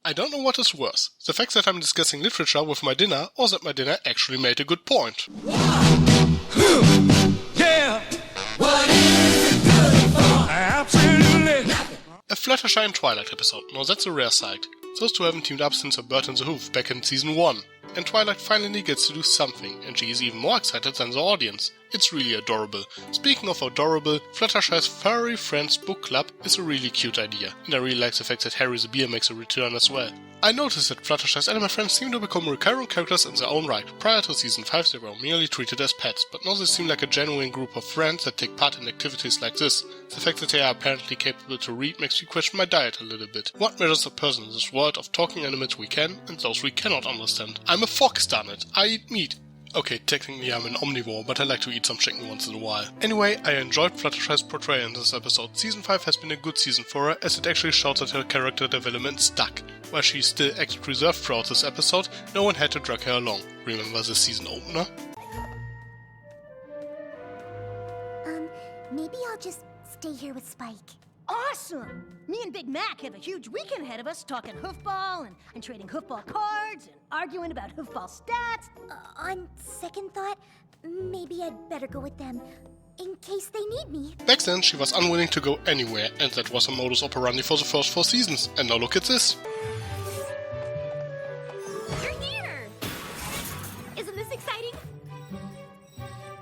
I don't know what is worse, the fact that I'm discussing literature with my dinner, or that my dinner actually made a good point. Yeah! What is it good for? Absolutely! A Fluttershy and Twilight episode, now that's a rare sight. Those two haven't teamed up since her Bird and the Hoof back in season 1. And Twilight finally gets to do something, and she is even more excited than the audience. It's really adorable. Speaking of adorable, Fluttershy's Furry Friends Book Club is a really cute idea, and I really like the fact that Harry the Bear makes a return as well. I noticed that Fluttershy's animal friends seem to become recurring characters in their own right. Prior to season 5 they were merely treated as pets, but now they seem like a genuine group of friends that take part in activities like this. The fact that they are apparently capable to read makes me question my diet a little bit. What measures a person in this world of talking animals we can and those we cannot understand? I'm a fox, darn it. I eat meat. Okay, technically I'm an omnivore, but I like to eat some chicken once in a while. Anyway, I enjoyed Fluttershy's portrayal in this episode. Season 5 has been a good season for her, as it actually shows that her character development stuck. While she still acted reserved throughout this episode, no one had to drag her along. Remember the season opener? Maybe I'll just stay here with Spike. Awesome! Me and Big Mac have a huge weekend ahead of us talking hoofball and trading hoofball cards and arguing about hoofball stats. On second thought, maybe I'd better go with them, in case they need me. Back then, she was unwilling to go anywhere, and that was her modus operandi for the first 4 seasons. And now look at this. You're here! Isn't this exciting?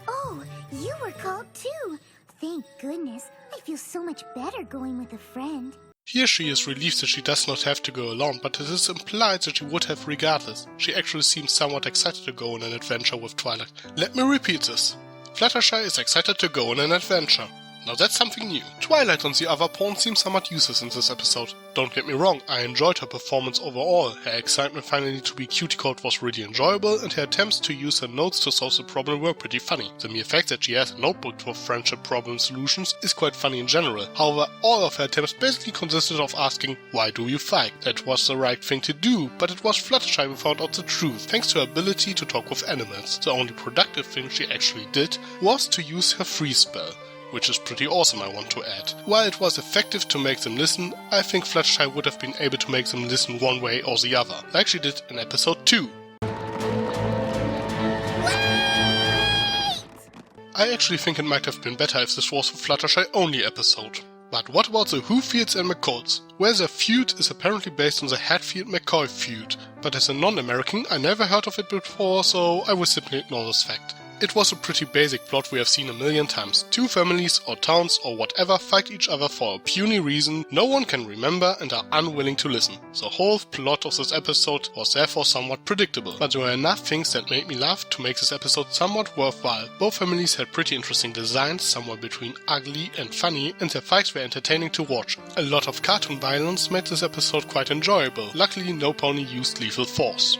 Oh, you were called too. Thank goodness. I feel so much better going with a friend. Here she is relieved that she does not have to go alone, but it is implied that she would have regardless. She actually seems somewhat excited to go on an adventure with Twilight. Let me repeat this. Fluttershy is excited to go on an adventure. Now that's something new. Twilight on the other point seems somewhat useless in this episode. Don't get me wrong, I enjoyed her performance overall. Her excitement finally to be cutie called was really enjoyable, and her attempts to use her notes to solve the problem were pretty funny. The mere fact that she has a notebook for friendship problem solutions is quite funny in general. However, all of her attempts basically consisted of asking, why do you fight? That was the right thing to do, but it was Fluttershy who found out the truth, thanks to her ability to talk with animals. The only productive thing she actually did was to use her freeze spell, which is pretty awesome, I want to add. While it was effective to make them listen, I think Fluttershy would have been able to make them listen one way or the other, like she did in episode 2. I actually think it might have been better if this was a Fluttershy only episode. But what about the Hooffields and McColts? Well, their feud is apparently based on the Hatfield-McCoy feud, but as a non-American I never heard of it before, so I will simply ignore this fact. It was a pretty basic plot we have seen a million times. 2 families or towns or whatever fight each other for a puny reason no one can remember and are unwilling to listen. The whole plot of this episode was therefore somewhat predictable, but there were enough things that made me laugh to make this episode somewhat worthwhile. Both families had pretty interesting designs, somewhere between ugly and funny, and their fights were entertaining to watch. A lot of cartoon violence made this episode quite enjoyable. Luckily no pony used lethal force.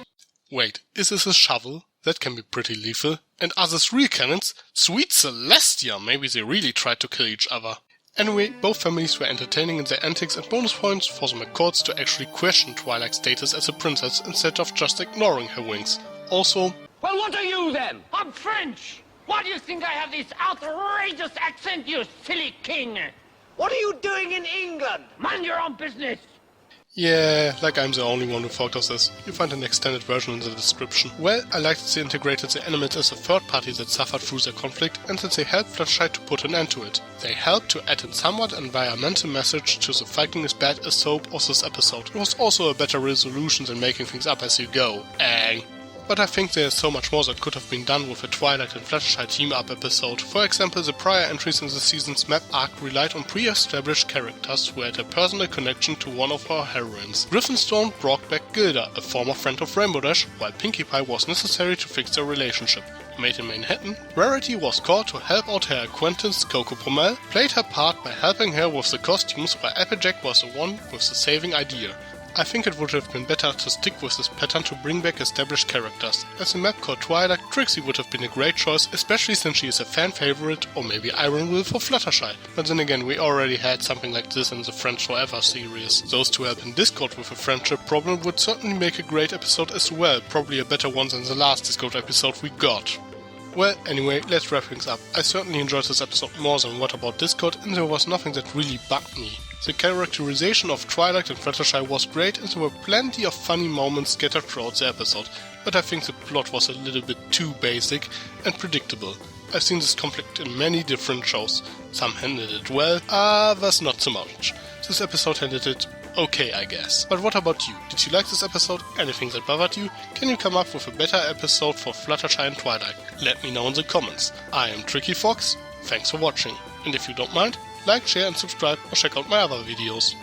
Wait, is this a shovel? That can be pretty lethal. And are these real cannons? Sweet Celestia! Maybe they really tried to kill each other. Anyway, both families were entertaining in their antics, and bonus points for the McColts to actually question Twilight's status as a princess instead of just ignoring her wings. Also, well, what are you then? I'm French! Why do you think I have this outrageous accent, you silly king? What are you doing in England? Mind your own business! yeah, like I'm the only one who thought of this. You find an extended version in the description. Well, I liked that they integrated the animals as a third party that suffered through their conflict, and that they helped Fluttershy to put an end to it. They helped to add in somewhat environmental message to the fighting is bad as soap of this episode. It was also a better resolution than making things up as you go. But I think there is so much more that could have been done with a Twilight and Fluttershy team-up episode. For example, the prior entries in the season's map arc relied on pre-established characters who had a personal connection to one of our heroines. Griffinstone brought back Gilda, a former friend of Rainbow Dash, while Pinkie Pie was necessary to fix their relationship. Made in Manhattan, Rarity was called to help out her acquaintance Coco Pommel, played her part by helping her with the costumes, while Applejack was the one with the saving idea. I think it would have been better to stick with this pattern to bring back established characters. As a map called Twilight, Trixie would have been a great choice, especially since she is a fan favorite, or maybe Ironwood for Fluttershy. But then again, we already had something like this in the Friends Forever series. Those two help in Discord with a friendship problem would certainly make a great episode as well, probably a better one than the last Discord episode we got. Well, anyway, let's wrap things up. I certainly enjoyed this episode more than What About Discord, and there was nothing that really bugged me. The characterization of Twilight and Fluttershy was great, and there were plenty of funny moments scattered throughout the episode, but I think the plot was a little bit too basic and predictable. I've seen this conflict in many different shows. Some handled it well, others not so much. This episode handled it okay, I guess. But what about you? Did you like this episode? Anything that bothered you? Can you come up with a better episode for Fluttershy and Twilight? Let me know in the comments. I am Tricky Fox, thanks for watching. And if you don't mind, like, share and subscribe or check out my other videos.